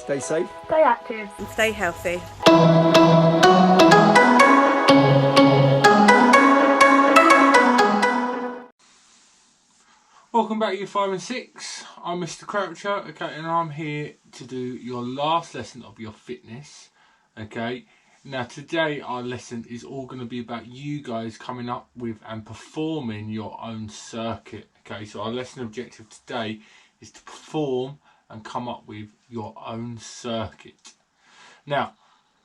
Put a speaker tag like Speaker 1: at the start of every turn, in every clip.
Speaker 1: Stay safe.
Speaker 2: Stay active.
Speaker 3: And stay healthy.
Speaker 4: Welcome back to Year 5 and 6. I'm Mr. Croucher, okay, and I'm here to do your last lesson of your fitness, okay. Now today our lesson is all going to be about you guys coming up with and performing your own circuit, okay. So our lesson objective today is to perform and come up with your own circuit. Now,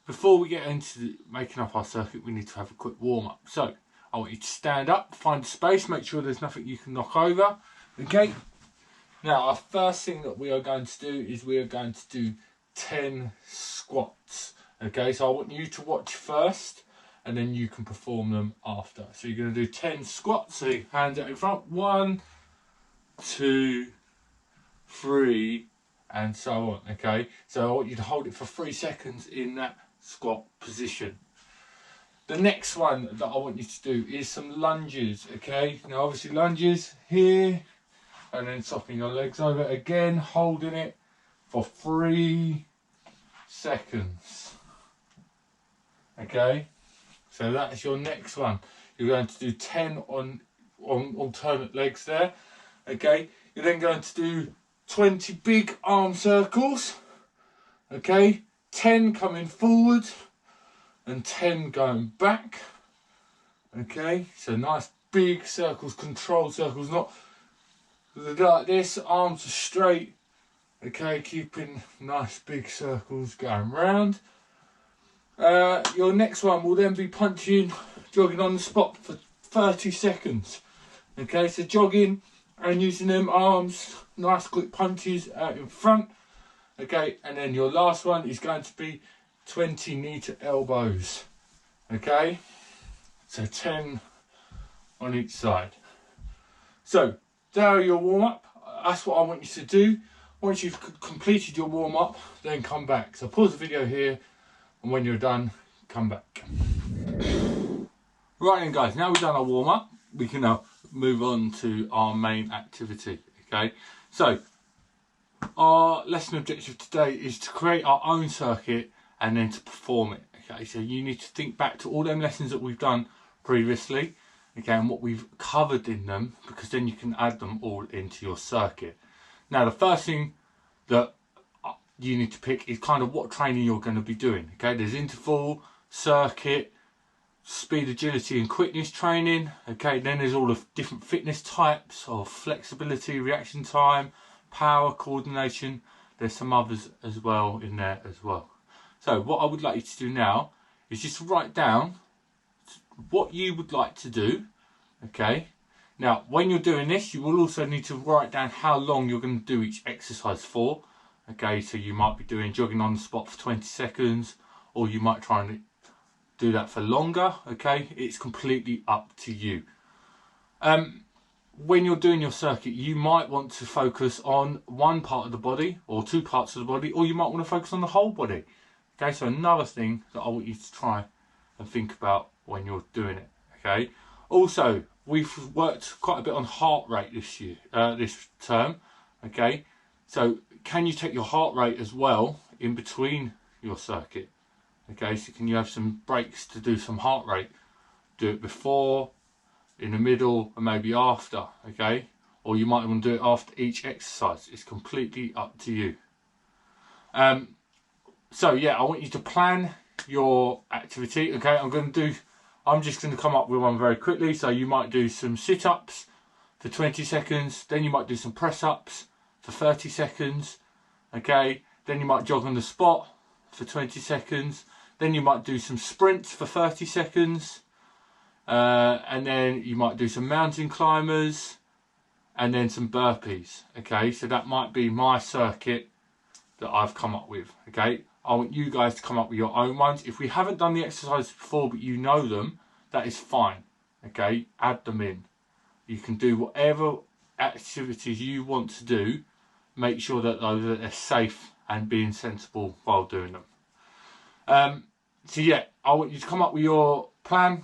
Speaker 4: before we get into making up our circuit, we need to have a quick warm-up. So I want you to stand up, find a space, make sure there's nothing you can knock over. Okay, now our first thing that we are going to do is we are going to do 10 squats. Okay, so I want you to watch first and then you can perform them after. So you're going to do 10 squats, so hands out in front, 1, 2, 3 and so on. Okay, so I want you to hold it for 3 seconds in that squat position. The next one that I want you to do is some lunges. Okay, now obviously lunges here, and then softening your legs over again, holding it for 3 seconds. Okay, so that's your next one. You're going to do 10 on alternate legs there. Okay, you're then going to do 20 big arm circles. Okay, 10 coming forward and 10 going back. Okay, so nice big circles, controlled circles, not like this, arms are straight. Okay, keeping nice big circles going round. Your next one will then be punching, jogging on the spot for 30 seconds. Okay, so jogging and using them arms, nice quick punches out in front. Okay, and then your last one is going to be 20 knee to elbows. Okay, so 10 on each side. So there are your warm-up. That's what I want you to do. Once you've completed your warm-up, then come back. So pause the video here, and when you're done, come back. Right then guys, now we've done our warm-up, we can now move on to our main activity. Okay, so our lesson objective today is to create our own circuit and then to perform it. Okay, so you need to think back to all them lessons that we've done previously, okay, and what we've covered in them, because then you can add them all into your circuit. Now the first thing that you need to pick is kind of what training you're going to be doing. Okay, there's interval, circuit, speed, agility and quickness training. Okay, then there's all the different fitness types of flexibility, reaction time, power, coordination. There's some others as well in there as well. So what I would like you to do now is just write down what you would like to do. Okay, now when you're doing this, you will also need to write down how long you're going to do each exercise for. Okay, so you might be doing jogging on the spot for 20 seconds, or you might try and do that for longer. Okay, it's completely up to you. When you're doing your circuit, you might want to focus on one part of the body or 2 parts of the body, or you might want to focus on the whole body. Okay, so another thing that I want you to try and think about when you're doing it. Okay, also we've worked quite a bit on heart rate this term. Okay, so can you take your heart rate as well in between your circuit? Okay, so can you have some breaks to do some heart rate? Do it before, in the middle, and maybe after. Okay, or you might want to do it after each exercise. It's completely up to you. So yeah, I want you to plan your activity. Okay, I'm just going to come up with one very quickly. So you might do some sit-ups for 20 seconds, then you might do some press-ups for 30 seconds. Okay, then you might jog on the spot for 20 seconds, then you might do some sprints for 30 seconds, and then you might do some mountain climbers, and then some burpees. Okay, so that might be my circuit that I've come up with. Okay, I want you guys to come up with your own ones. If we haven't done the exercises before but you know them, that is fine. Okay, add them in. You can do whatever activities you want to do. Make sure that they're safe and being sensible while doing them. So yeah, I want you to come up with your plan.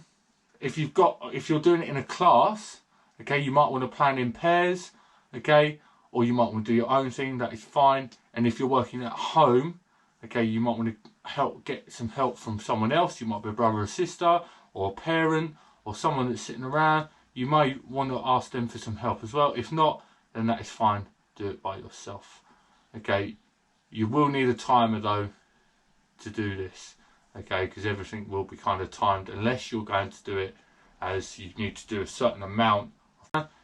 Speaker 4: If you're doing it in a class, okay, you might want to plan in pairs, okay, or you might want to do your own thing. That is fine. And if you're working at home, Okay, you might want to get some help from someone else. You might be a brother or sister or a parent or someone that's sitting around. You may want to ask them for some help as well. If not, then that is fine. Do it by yourself. Okay, you will need a timer though to do this. Okay, because everything will be kind of timed unless you're going to do it as you need to do a certain amount.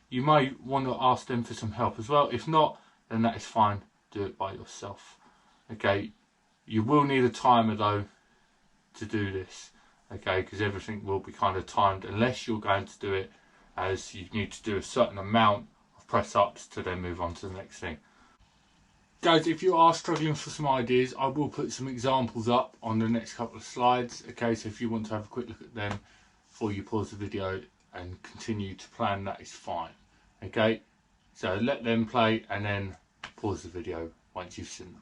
Speaker 4: You may want to ask them for some help as well. If not, then that is fine. Do it by yourself. Okay, you will need a timer though to do this. Okay, because everything will be kind of timed unless you're going to do it as you need to do a certain amount of press ups to then move on to the next thing. Guys, if you are struggling for some ideas, I will put some examples up on the next couple of slides. Okay, so if you want to have a quick look at them before you pause the video and continue to plan, that is fine. Okay, so let them play and then pause the video once you've seen them.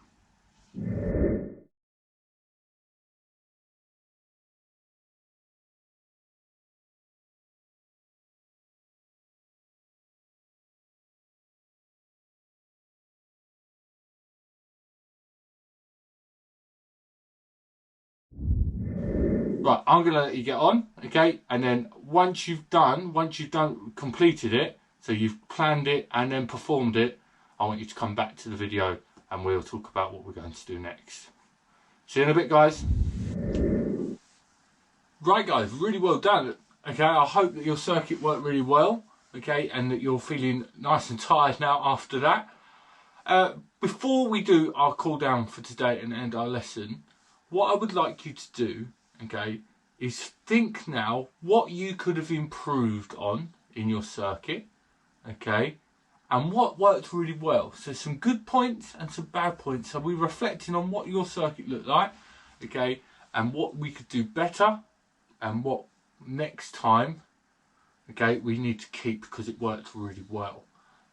Speaker 4: Right, I'm gonna let you get on, okay? And then once you've completed it, so you've planned it and then performed it, I want you to come back to the video and we'll talk about what we're going to do next. See you in a bit, guys. Right, guys, really well done. Okay, I hope that your circuit worked really well, okay, and that you're feeling nice and tired now after that. Before we do our cool down for today and end our lesson, what I would like you to do, okay, is think now what you could have improved on in your circuit, okay, and what worked really well. So some good points and some bad points. So we're reflecting on what your circuit looked like, okay, and what we could do better and what next time, okay, we need to keep because it worked really well.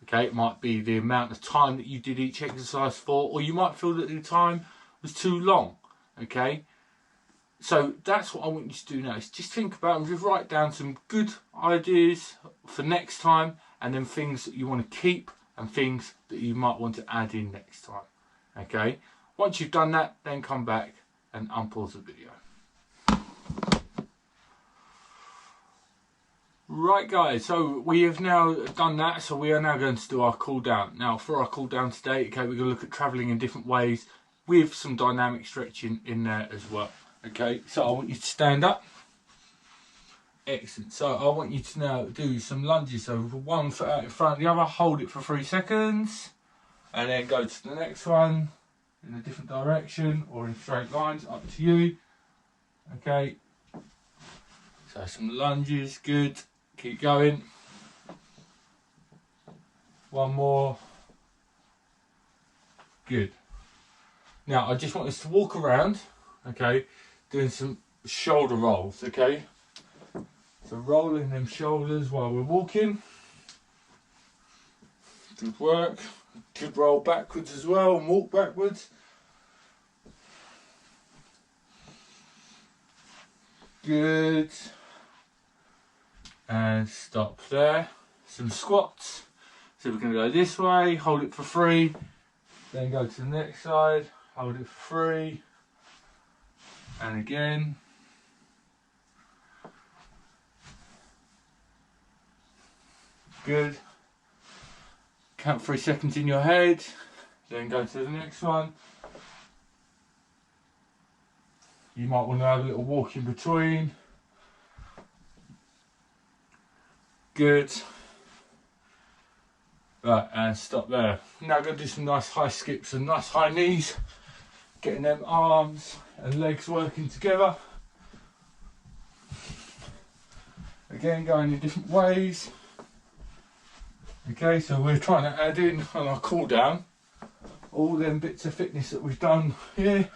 Speaker 4: Okay, it might be the amount of time that you did each exercise for, or you might feel that the time was too long. Okay, so that's what I want you to do now, is just think about and just write down some good ideas for next time, and then things that you want to keep and things that you might want to add in next time. Okay, once you've done that, then come back and unpause the video. Right, guys, so we have now done that, so we are now going to do our cool down. Now for our cool down today, okay, we're going to look at travelling in different ways with some dynamic stretching in there as well. Okay, so I want you to stand up. Excellent. So I want you to now do some lunges. So with one foot out in front of the other, hold it for 3 seconds, and then go to the next one in a different direction or in straight lines, up to you. Okay, so some lunges, good. Keep going. One more. Good. Now I just want us to walk around, okay, doing some shoulder rolls, okay? So rolling them shoulders while we're walking. Good work. Good roll backwards as well and walk backwards. Good. And stop there. Some squats. So we're going to go this way, hold it for 3, then go to the next side, hold it for 3, and again. Good. Count 3 seconds in your head, then go to the next one. You might want to have a little walk in between. Good. Right, and stop there. Now I'm going to do some nice high skips and nice high knees. Getting them arms and legs working together. Again, going in different ways. Okay, so we're trying to add in on our cool down all them bits of fitness that we've done here.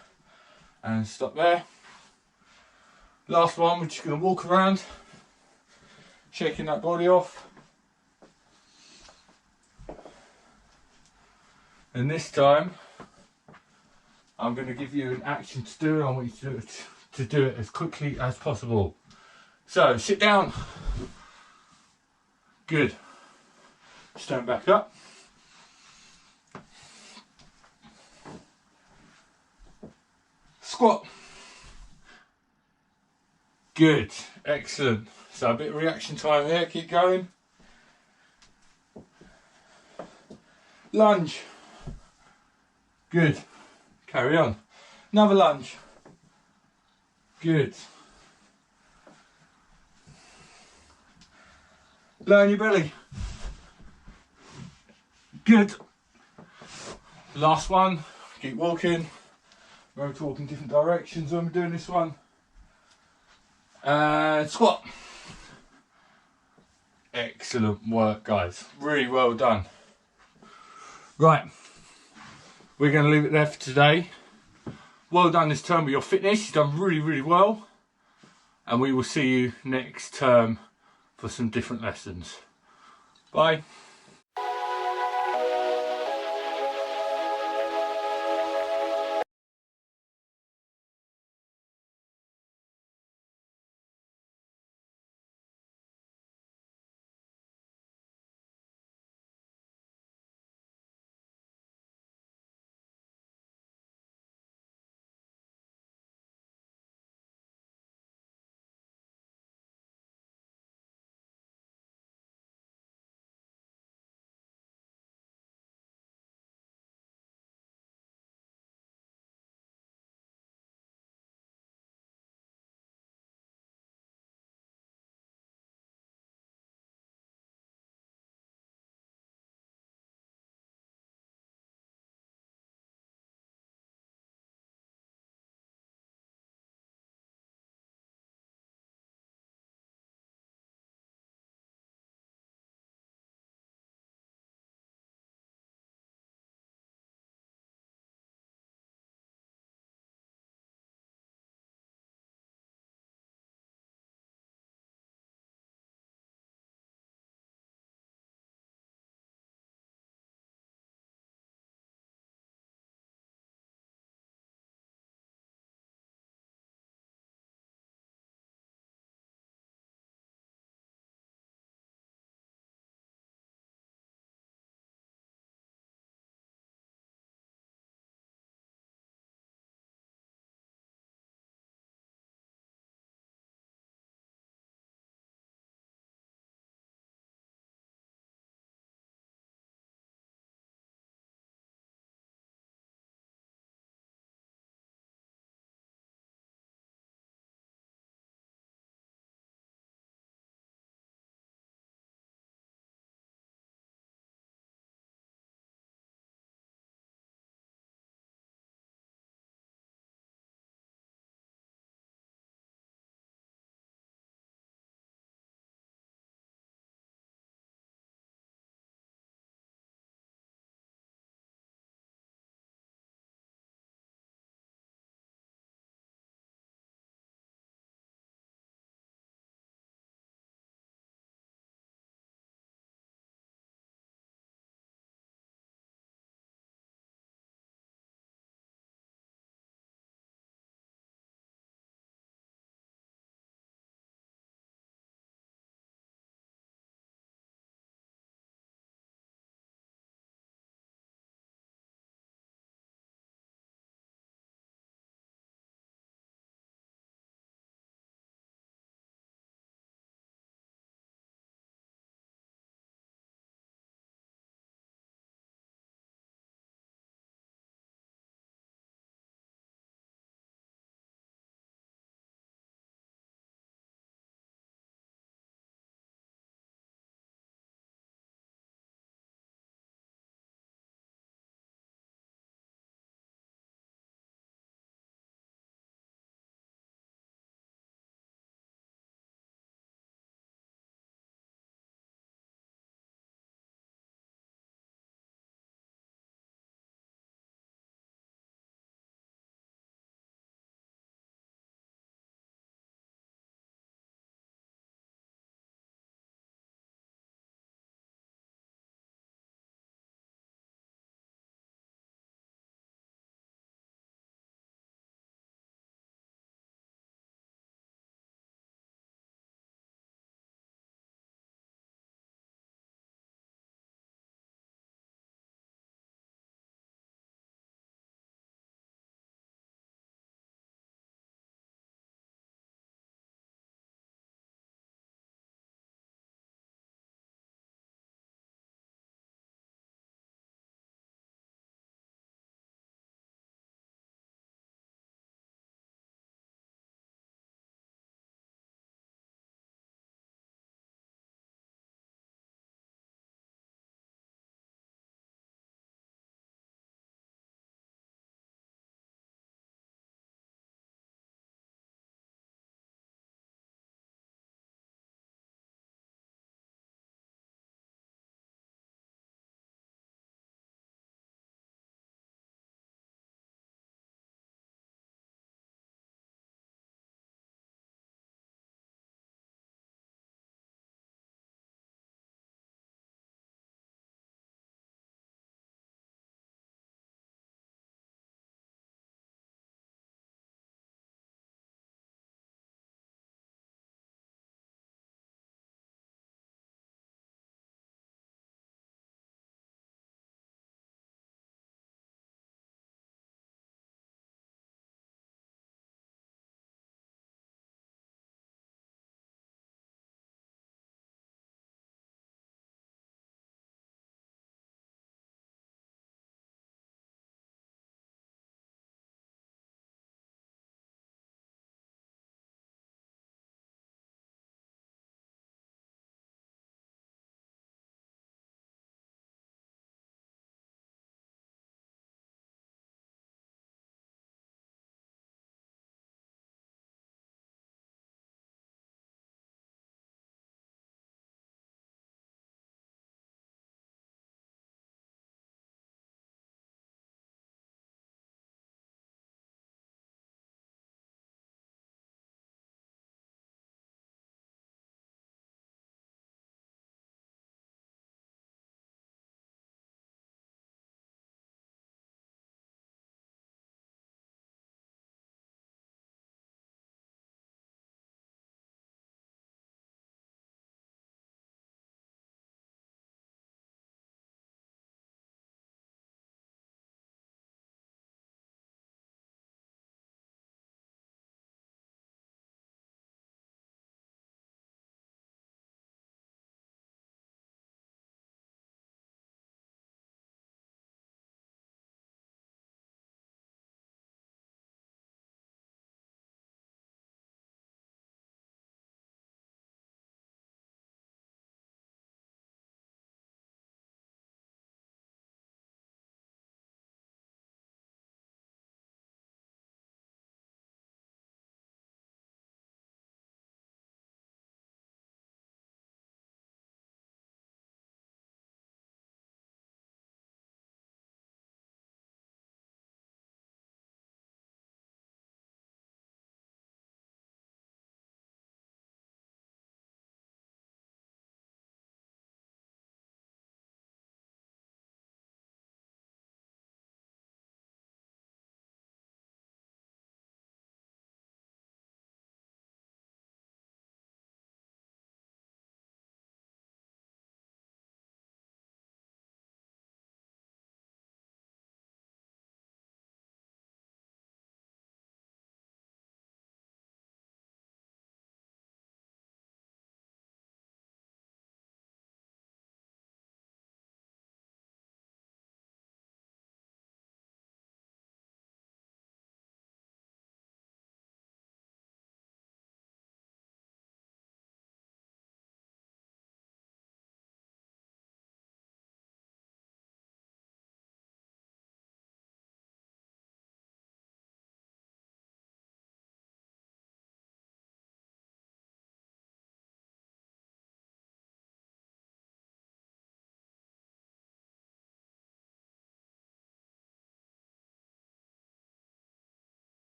Speaker 4: And stop there. Last one, we're just going to walk around, shaking that body off. And this time, I'm going to give you an action to do, and I want you to do it as quickly as possible. So, sit down. Good. Stand back up. Squat. Good, excellent. So a bit of reaction time here, keep going. Lunge. Good. Carry on. Another lunge. Good. Low on your belly. Good. Last one. Keep walking. Remember to walk in different directions when we're doing this one. Squat. Excellent work, guys. Really well done. Right. We're going to leave it there for today. Well done this term with your fitness. You've done really, really well. And we will see you next term for some different lessons. Bye.